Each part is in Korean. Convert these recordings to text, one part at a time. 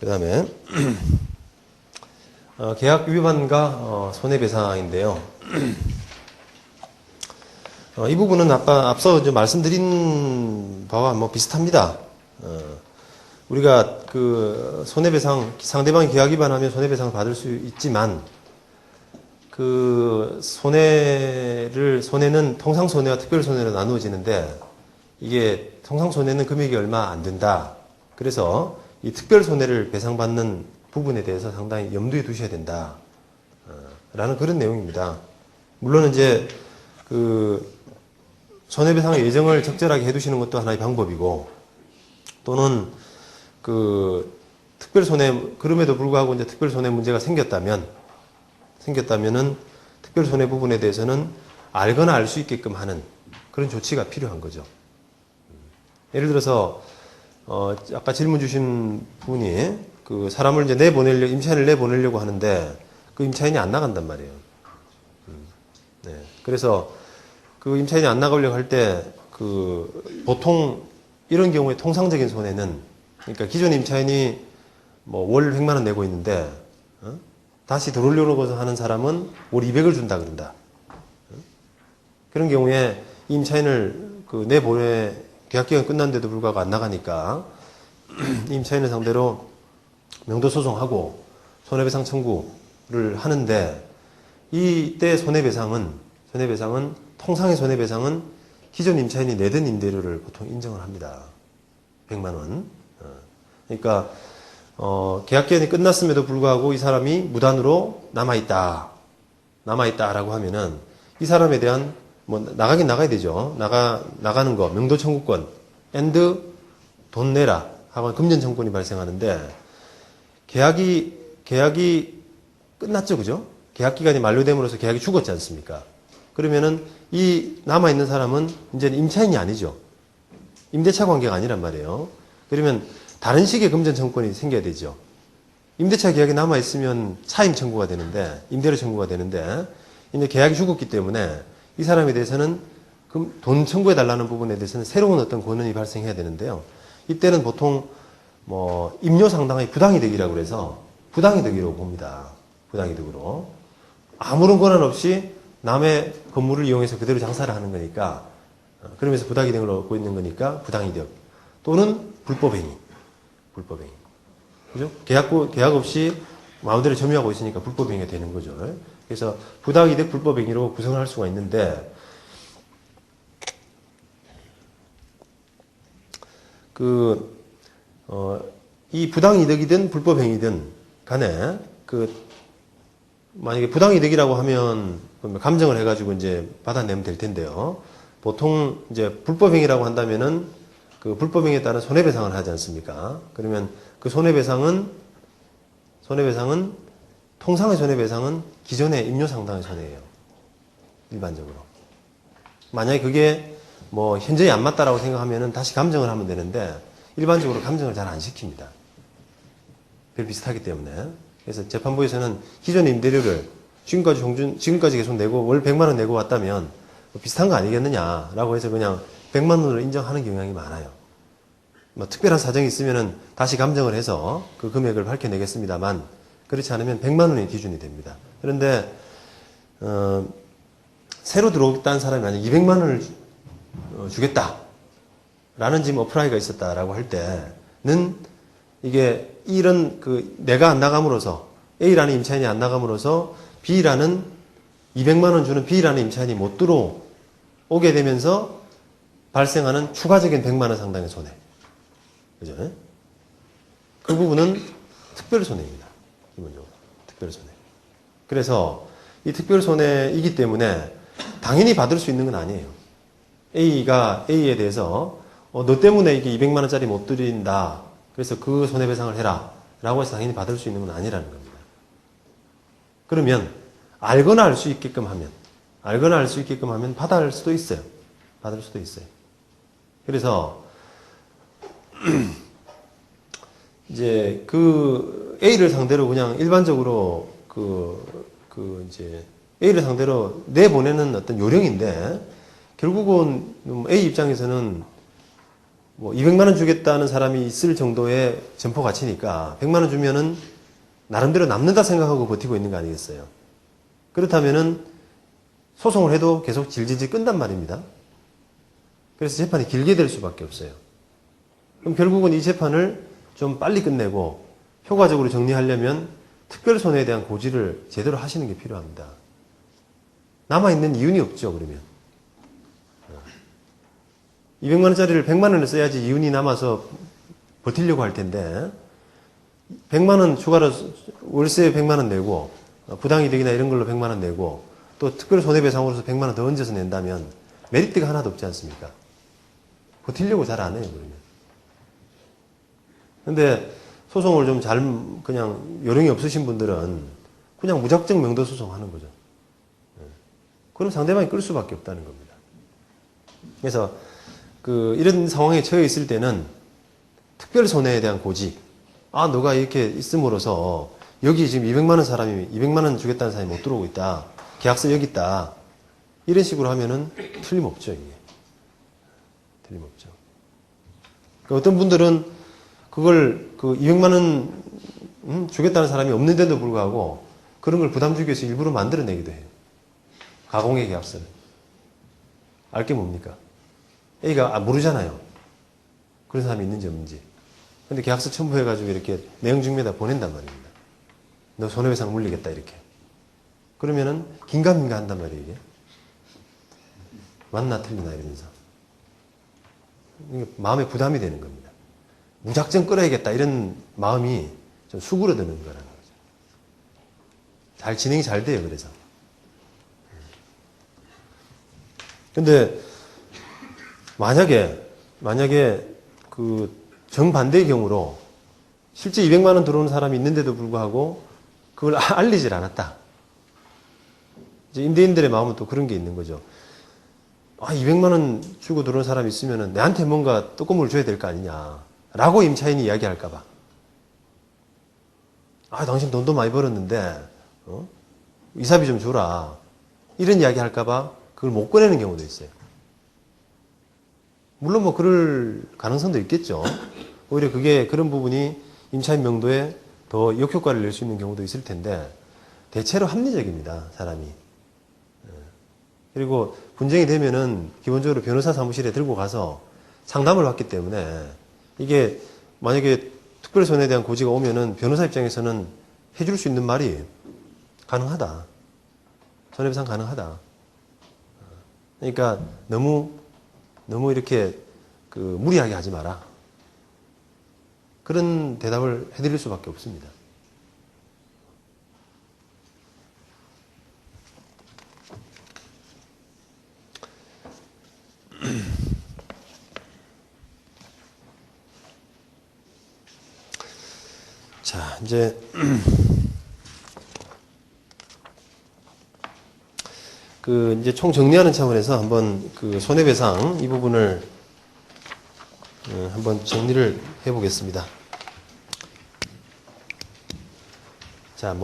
그 다음에 계약 위반과 손해배상인데요. 이 부분은 앞서 이제 말씀드린 바와 뭐 비슷합니다. 우리가 그 손해배상, 상대방이 계약 위반하면 손해배상을 받을 수 있지만, 그 손해는 통상손해와 특별손해로 나누어지는데, 이게 통상손해는 금액이 얼마 안 된다. 그래서 이 특별손해를 배상받는 부분에 대해서 상당히 염두에 두셔야 된다. 라는 그런 내용입니다. 물론 이제 그 손해배상의 예정을 적절하게 해두시는 것도 하나의 방법이고, 또는 그 특별손해, 그럼에도 불구하고 이제 특별손해 문제가 생겼다면은 특별손해 부분에 대해서는 알거나 알 수 있게끔 하는 그런 조치가 필요한 거죠. 예를 들어서 아까 질문 주신 분이 그 사람을 이제 임차인을 내보내려고 하는데 그 임차인이 안 나간단 말이에요. 네. 그래서 그 임차인이 안 나가려고 할 때 그 보통 이런 경우에 통상적인 손해는, 그러니까 기존 임차인이 뭐 월 100만 원 내고 있는데 다시 들어오려고 하는 사람은 월 200을 준다 그런다. 그런 경우에 이 임차인을 계약 기간 끝났는데도 불구하고 안 나가니까 이 임차인을 상대로 명도소송하고 손해배상 청구를 하는데, 이때 손해배상은 통상의 손해배상은 기존 임차인이 내던 임대료를 보통 인정을 합니다. 100만 원. 그러니까 계약 기간이 끝났음에도 불구하고 이 사람이 무단으로 남아있다라고 하면은 이 사람에 대한 뭐 나가긴 나가야 되죠. 나가는 거, 명도 청구권, 돈 내라 하고 금전 청구권이 발생하는데, 계약이 끝났죠, 그죠? 계약 기간이 만료됨으로써 계약이 죽었지 않습니까? 그러면은 이 남아있는 사람은 이제는 임차인이 아니죠. 임대차 관계가 아니란 말이에요. 그러면 다른 식의 금전 청구권이 생겨야 되죠. 임대차 계약이 남아있으면 차임 청구가 되는데, 임대료 청구가 되는데, 이제 계약이 죽었기 때문에 이 사람에 대해서는 돈 청구해달라는 부분에 대해서는 새로운 어떤 권한이 발생해야 되는데요. 이때는 보통 뭐 임료상당의 부당이득이라고 그래서 부당이득이라고 봅니다. 부당이득으로. 아무런 권한 없이 남의 건물을 이용해서 그대로 장사를 하는 거니까, 그러면서 부당이득을 얻고 있는 거니까 부당이득. 또는 불법행위. 그죠? 계약 없이 마음대로 점유하고 있으니까 불법행위가 되는 거죠. 그래서 부당이득, 불법행위로 구성을 할 수가 있는데, 이 부당이득이든 불법행위든 간에 만약에 부당이득이라고 하면 감정을 해가지고 이제 받아내면 될 텐데요. 보통 이제 불법행위라고 한다면은 그 불법행위에 따른 손해배상을 하지 않습니까? 그러면 그 손해배상은 통상의 손해배상은 기존의 임료상당의 손해예요. 일반적으로. 만약에 그게 뭐 현저히 안 맞다라고 생각하면은 다시 감정을 하면 되는데, 일반적으로 감정을 잘 안 시킵니다. 별 비슷하기 때문에. 그래서 재판부에서는 기존의 임대료를 지금까지 계속 내고 월 100만 원 내고 왔다면 뭐 비슷한 거 아니겠느냐라고 해서 그냥 100만 원으로 인정하는 경향이 많아요. 뭐 특별한 사정이 있으면은 다시 감정을 해서 그 금액을 밝혀내겠습니다만, 그렇지 않으면 100만 원이 기준이 됩니다. 그런데 새로 들어오겠다는 사람이 만약 200만 원을 주겠다라는 지금 어플라이가 있었다라고 할 때는, 이게 내가 안 나감으로써, A라는 임차인이 안 나감으로써 B라는 200만 원 주는 B라는 임차인이 못 들어오게 되면서 발생하는 추가적인 100만 원 상당의 손해. 그죠? 그 부분은 특별손해입니다. 기본적으로. 특별손해. 그래서 이 특별손해이기 때문에 당연히 받을 수 있는 건 아니에요. A가 A에 대해서 너 때문에 이게 200만 원짜리 못 드린다. 그래서 그 손해배상을 해라. 라고 해서 당연히 받을 수 있는 건 아니라는 겁니다. 그러면 알거나 알 수 있게끔 하면 받을 수도 있어요. 그래서 이제 그 A를 상대로 그냥 일반적으로 이제 A를 상대로 내보내는 어떤 요령인데, 결국은 A 입장에서는 뭐 200만 원 주겠다는 사람이 있을 정도의 점포 가치니까 100만 원 주면은 나름대로 남는다 생각하고 버티고 있는 거 아니겠어요? 그렇다면은 소송을 해도 계속 질질질 끈단 말입니다. 그래서 재판이 길게 될 수밖에 없어요. 그럼 결국은 이 재판을 좀 빨리 끝내고 효과적으로 정리하려면 특별손해에 대한 고지를 제대로 하시는 게 필요합니다. 남아있는 이윤이 없죠, 그러면. 200만 원짜리를 100만 원을 써야지 이윤이 남아서 버티려고 할 텐데 100만 원 추가로 월세 100만 원 내고 부당이득이나 이런 걸로 100만 원 내고 또 특별 손해배상으로서 100만 원 더 얹어서 낸다면 메리트가 하나도 없지 않습니까? 버티려고 잘 안 해요, 그러면. 근데 소송을 좀 잘 그냥 요령이 없으신 분들은 그냥 무작정 명도 소송하는 거죠. 그럼 상대방이 끌 수밖에 없다는 겁니다. 그래서 이런 상황에 처해 있을 때는 특별 손해에 대한 고지. 아, 너가 이렇게 있음으로써 여기 지금 200만 원 사람이 200만 원 주겠다는 사람이 못 들어오고 있다. 계약서 여기 있다. 이런 식으로 하면은 틀림없죠, 이게. 틀림없죠. 그러니까 어떤 분들은 그걸 200만 원 주겠다는 사람이 없는데도 불구하고 그런 걸 부담 주기 위해서 일부러 만들어내기도 해요. 가공의 계약서를. 알게 뭡니까? A가 모르잖아요. 그런 사람이 있는지 없는지. 근데 계약서 첨부해가지고 이렇게 내용 증명에다 보낸단 말입니다. 너 손해배상 물리겠다 이렇게. 그러면은 긴가민가 한단 말이에요, 이게. 맞나 틀리나 이러면서. 이게 마음에 부담이 되는 겁니다. 무작정 끌어야겠다 이런 마음이 좀 수그러드는 거라는 거죠. 잘 진행이 잘 돼요, 그래서. 근데 만약에 정반대의 경우로 실제 200만 원 들어오는 사람이 있는데도 불구하고 그걸 알리질 않았다. 이제 임대인들의 마음은 또 그런 게 있는 거죠. 200만 원 주고 들어온 사람이 있으면은 내한테 뭔가 떡고물 줘야 될 거 아니냐. 라고 임차인이 이야기할까봐. 당신 돈도 많이 벌었는데, 이사비 좀 줘라. 이런 이야기 할까봐 그걸 못 꺼내는 경우도 있어요. 물론 뭐 그럴 가능성도 있겠죠. 오히려 그런 부분이 임차인 명도에 더 역효과를 낼 수 있는 경우도 있을 텐데 대체로 합리적입니다, 사람이. 그리고 분쟁이 되면은 기본적으로 변호사 사무실에 들고 가서 상담을 받기 때문에 이게 만약에 특별손해에 대한 고지가 오면은 변호사 입장에서는 해줄 수 있는 말이 가능하다. 손해배상 가능하다. 그러니까 너무 이렇게 무리하게 하지 마라. 그런 대답을 해드릴 수밖에 없습니다. 자, 이제 이제 총 정리하는 차원에서 한번 손해배상 이 부분을 한번 정리를 해보겠습니다. 자,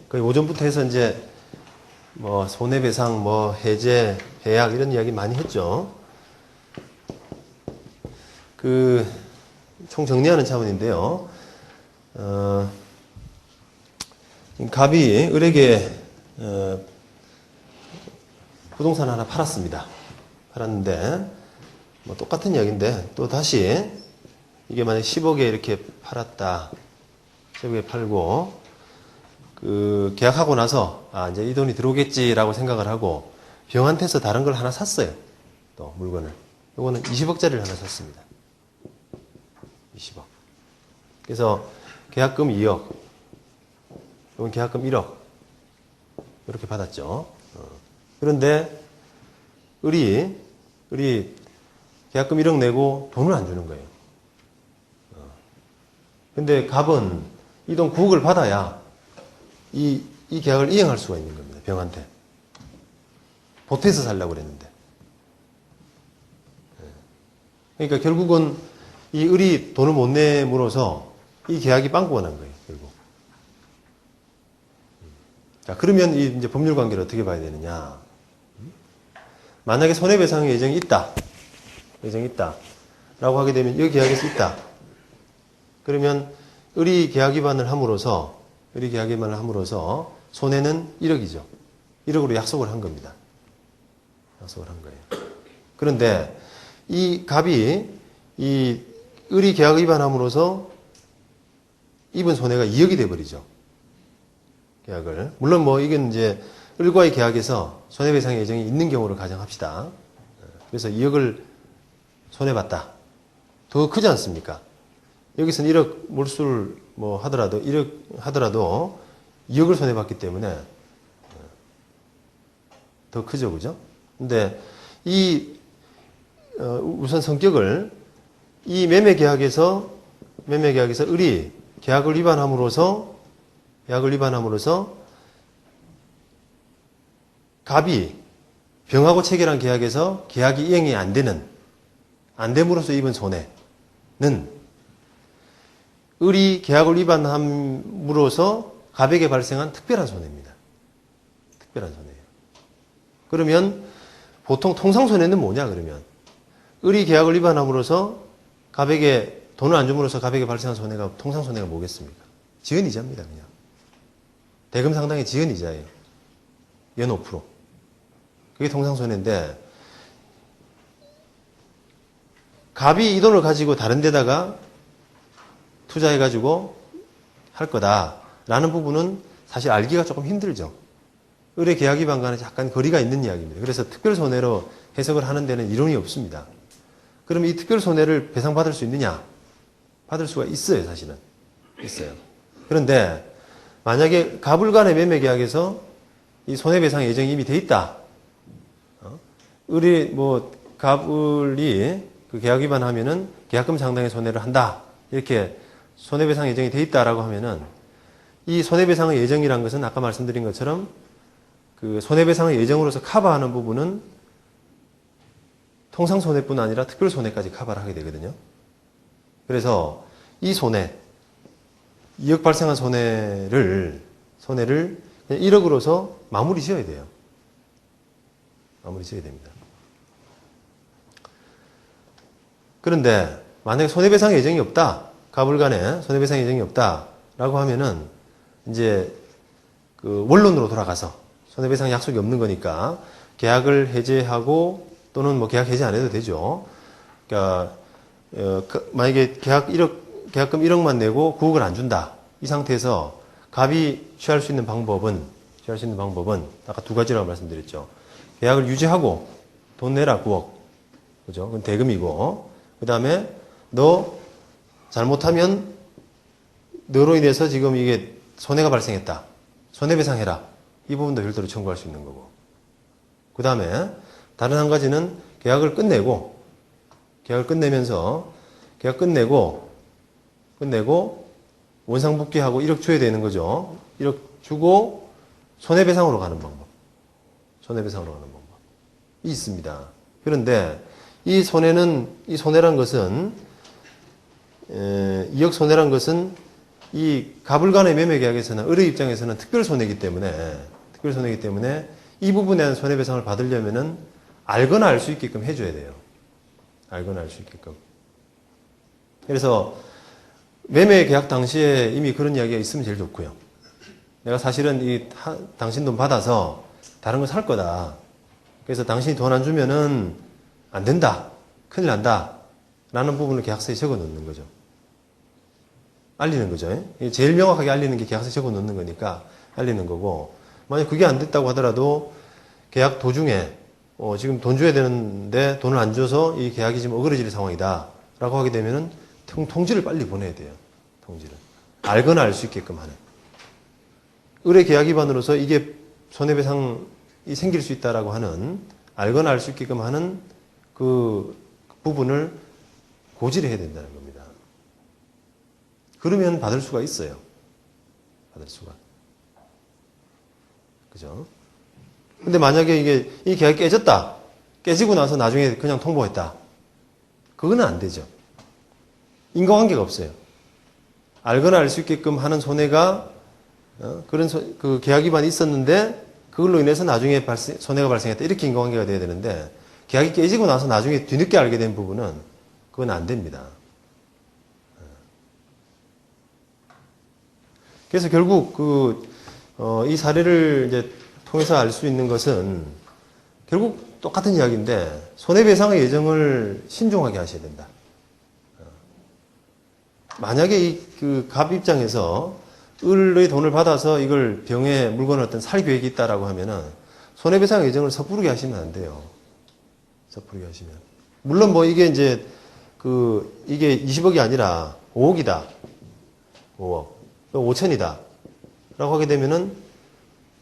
거의 오전부터 해서 이제 손해배상, 해제, 해약 이런 이야기 많이 했죠. 총 정리하는 차원인데요. 갑이 을에게 부동산 하나 팔았습니다. 팔았는데 똑같은 이야기인데 또 다시 이게 만약 10억에 이렇게 팔았다. 10억에 팔고 계약하고 나서 이제 이 돈이 들어오겠지라고 생각을 하고 병한테서 다른 걸 하나 샀어요. 또 물건을. 이거는 20억짜리를 하나 샀습니다. 20억. 그래서 계약금 2억. 이건 계약금 1억. 이렇게 받았죠. 그런데 을이 계약금 1억 내고 돈을 안 주는 거예요. 근데 갑은 이 돈 9억을 받아야 이 계약을 이행할 수가 있는 겁니다. 병한테. 보태서 살려고 그랬는데. 그러니까 결국은 이 을이 돈을 못 내므로써 이 계약이 빵꾸가 난 거예요, 결국. 자, 그러면 이제 법률 관계를 어떻게 봐야 되느냐. 만약에 손해배상의 예정이 있다. 예정이 있다. 라고 하게 되면 이 계약에서 있다. 그러면 의리 계약 위반을 함으로써 손해는 1억이죠. 1억으로 약속을 한 겁니다. 약속을 한 거예요. 그런데 이 갑이 이 의리 계약 위반함으로써 입은 손해가 2억이 돼버리죠. 계약을. 물론 뭐 이건 이제 을과의 계약에서 손해배상 예정이 있는 경우를 가정합시다. 그래서 2억을 손해봤다. 더 크지 않습니까? 여기서는 1억 몰수를 뭐 하더라도 1억 하더라도 2억을 손해봤기 때문에 더 크죠, 그죠? 근데 우선 성격을 이 매매 계약에서 을이 계약을 위반함으로써 갑이 병하고 체결한 계약에서 계약이 이행이 안 됨으로써 입은 손해는 을이 계약을 위반함으로써 갑에게 발생한 특별한 손해입니다. 특별한 손해예요. 그러면 보통 통상 손해는 뭐냐 그러면 을이 계약을 위반함으로써 갑에게 돈을 안 줌으로써 갑에게 발생한 손해가 통상 손해가 뭐겠습니까? 지연이자입니다. 그냥 대금 상당의 지연이자예요. 연 5%. 그게 통상 손해인데 갑이 이 돈을 가지고 다른 데다가 투자해가지고 할 거다라는 부분은 사실 알기가 조금 힘들죠. 을의 계약 위반과는 약간 거리가 있는 이야기입니다. 그래서 특별 손해로 해석을 하는 데는 이론이 없습니다. 그럼 이 특별 손해를 배상받을 수 있느냐? 받을 수가 있어요, 사실은. 있어요. 그런데 만약에 갑을 간의 매매 계약에서 이 손해배상 예정이 이미 돼 있다. 을이 갑을이 그 계약 위반하면은 계약금 상당의 손해를 한다. 이렇게 손해배상 예정이 돼 있다라고 하면은 이 손해배상의 예정이란 것은 아까 말씀드린 것처럼 그 손해배상의 예정으로서 커버하는 부분은 통상 손해뿐 아니라 특별 손해까지 커버를 하게 되거든요. 그래서 이 손해, 2억 발생한 손해를 그냥 1억으로서 마무리 지어야 돼요. 마무리 지어야 됩니다. 그런데 만약에 손해배상 예정이 없다, 갑을 간에 손해배상 예정이 없다라고 하면은 이제 그 원론으로 돌아가서 손해배상 약속이 없는 거니까 계약을 해제하고 또는 뭐 계약 해제 안 해도 되죠. 그러니까 만약에 계약금 1억만 내고 9억을 안 준다. 이 상태에서 갑이 취할 수 있는 방법은 아까 두 가지라고 말씀드렸죠. 계약을 유지하고 돈 내라 9억. 그죠? 그건 대금이고. 그 다음에 너 잘못하면 너로 인해서 지금 이게 손해가 발생했다. 손해배상해라. 이 부분도 별도로 청구할 수 있는 거고. 그 다음에 다른 한 가지는 계약을 끝내고 원상복귀하고 1억 줘야 되는 거죠. 1억 주고 손해배상으로 가는 방법. 손해배상으로 가는 방법이 있습니다. 그런데 이 손해란 것은 2억 손해란 것은 이 갑을 간의 매매 계약에서는 을의 입장에서는 특별 손해이기 때문에 이 부분에 대한 손해배상을 받으려면은 알거나 알 수 있게끔 해줘야 돼요. 알거나 알 수 있게끔. 그래서 매매 계약 당시에 이미 그런 이야기가 있으면 제일 좋고요. 내가 사실은 당신 돈 받아서 다른 거 살 거다. 그래서 당신이 돈 안 주면은 안 된다. 큰일 난다. 라는 부분을 계약서에 적어 놓는 거죠. 알리는 거죠. 제일 명확하게 알리는 게 계약서에 적어 놓는 거니까 알리는 거고, 만약 그게 안 됐다고 하더라도 계약 도중에 지금 돈 줘야 되는데 돈을 안 줘서 이 계약이 지금 어그러질 상황이다 라고 하게 되면은 통지를 빨리 보내야 돼요. 통지를. 알거나 알 수 있게끔 하는. 의뢰 계약 위반으로서 이게 손해배상이 생길 수 있다라고 하는, 알거나 알 수 있게끔 하는 그 부분을 고지를 해야 된다는 겁니다. 그러면 받을 수가 있어요. 받을 수가. 그죠? 근데 만약에 이 계약이 깨졌다. 깨지고 나서 나중에 그냥 통보했다. 그거는 안 되죠. 인과관계가 없어요. 알거나 알 수 있게끔 하는 손해가, 그 계약 위반이 있었는데, 그걸로 인해서 나중에 손해가 발생했다. 이렇게 인과관계가 돼야 되는데, 계약이 깨지고 나서 나중에 뒤늦게 알게 된 부분은 그건 안 됩니다. 그래서 결국 이 사례를 이제 통해서 알 수 있는 것은 결국 똑같은 이야기인데 손해배상의 예정을 신중하게 하셔야 된다. 만약에 갑 입장에서 을의 돈을 받아서 이걸 병에 물건을 어떤 살 계획이 있다라고 하면은 손해배상 예정을 섣부르게 하시면 안 돼요. 섣부르게 하시면. 물론 뭐 이게 이제 이게 20억이 아니라 5억이다. 5억. 5천이다. 라고 하게 되면은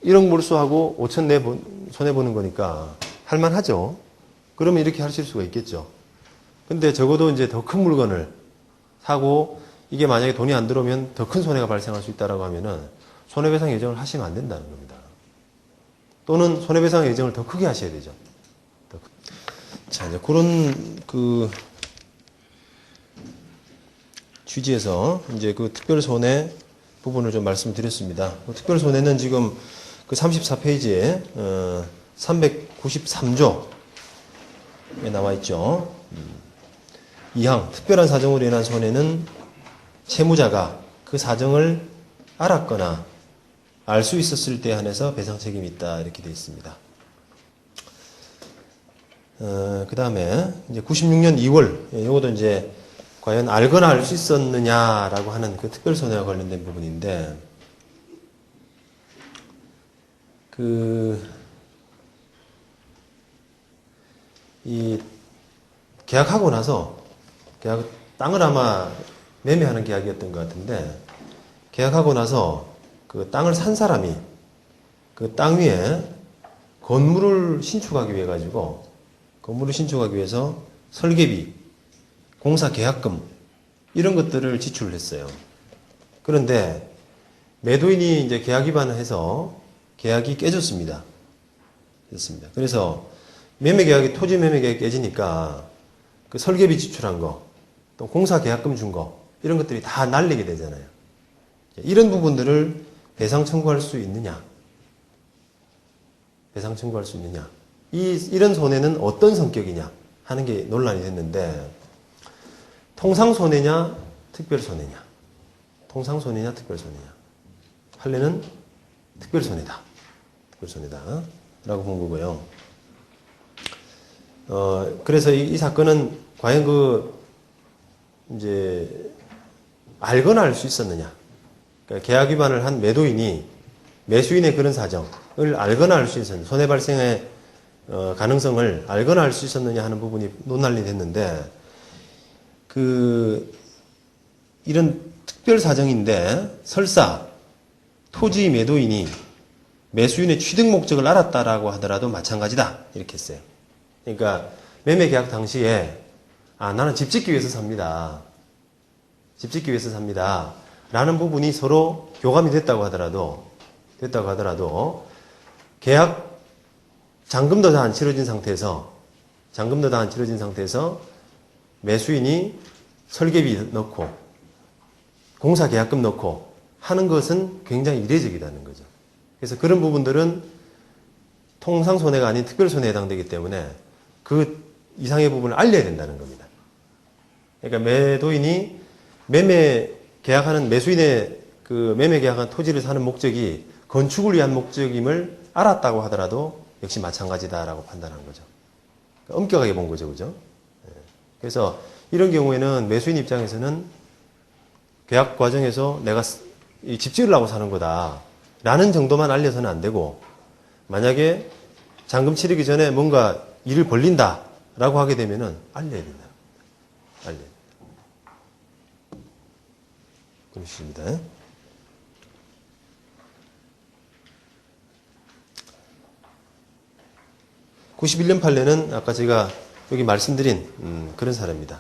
1억 몰수하고 5천 손해보는 거니까 할만하죠. 그러면 이렇게 하실 수가 있겠죠. 근데 적어도 이제 더 큰 물건을 사고 이게 만약에 돈이 안 들어오면 더 큰 손해가 발생할 수 있다라고 하면은 손해배상 예정을 하시면 안 된다는 겁니다. 또는 손해배상 예정을 더 크게 하셔야 되죠. 자, 이제 그런 취지에서 이제 특별 손해 부분을 좀 말씀드렸습니다. 특별 손해는 지금 34페이지에 393조에 나와 있죠. 2항 특별한 사정으로 인한 손해는 채무자가 그 사정을 알았거나 알 수 있었을 때 한해서 배상 책임이 있다 이렇게 되어 있습니다. 그 다음에 이제 96년 2월 이것도 이제 과연 알거나 알 수 있었느냐라고 하는 특별 손해와 관련된 부분인데 이 계약하고 나서 땅을 아마 매매하는 계약이었던 것 같은데 계약하고 나서 그 땅을 산 사람이 그 땅 위에 건물을 신축하기 위해서 설계비, 공사 계약금 이런 것들을 지출을 했어요. 그런데 매도인이 이제 계약 위반을 해서 계약이 깨졌습니다. 그래서 토지 매매 계약이 깨지니까 그 설계비 지출한 거, 또 공사 계약금 준 거 이런 것들이 다 날리게 되잖아요. 이런 부분들을 배상 청구할 수 있느냐? 이런 손해는 어떤 성격이냐 하는 게 논란이 됐는데 통상손해냐 특별손해냐 판례는 특별손해다 라고 본 거고요. 그래서 이 사건은 과연 이제 알거나 알 수 있었느냐, 그러니까 계약 위반을 한 매도인이 매수인의 그런 사정을 알거나 알 수 있었느냐, 손해 발생의 가능성을 알거나 알 수 있었느냐 하는 부분이 논란이 됐는데 이런 특별 사정인데 설사 토지 매도인이 매수인의 취득 목적을 알았다라고 하더라도 마찬가지다 이렇게 했어요. 그러니까 매매 계약 당시에 나는 집 짓기 위해서 삽니다. 라는 부분이 서로 교감이 됐다고 하더라도 계약 잔금도 다 안 치러진 상태에서 매수인이 설계비 넣고 공사 계약금 넣고 하는 것은 굉장히 이례적이라는 거죠. 그래서 그런 부분들은 통상 손해가 아닌 특별 손해에 해당되기 때문에 그 이상의 부분을 알려야 된다는 겁니다. 그러니까 매도인이 매매 계약하는 매수인의 매매 계약한 토지를 사는 목적이 건축을 위한 목적임을 알았다고 하더라도 역시 마찬가지다라고 판단한 거죠. 그러니까 엄격하게 본 거죠, 그죠? 그래서 이런 경우에는 매수인 입장에서는 계약 과정에서 내가 집 지으려고 사는 거다라는 정도만 알려서는 안 되고 만약에 잔금 치르기 전에 뭔가 일을 벌린다라고 하게 되면은 알려야 된다. 그렇습니다. 91년 판례는 아까 제가 여기 말씀드린 그런 사례입니다.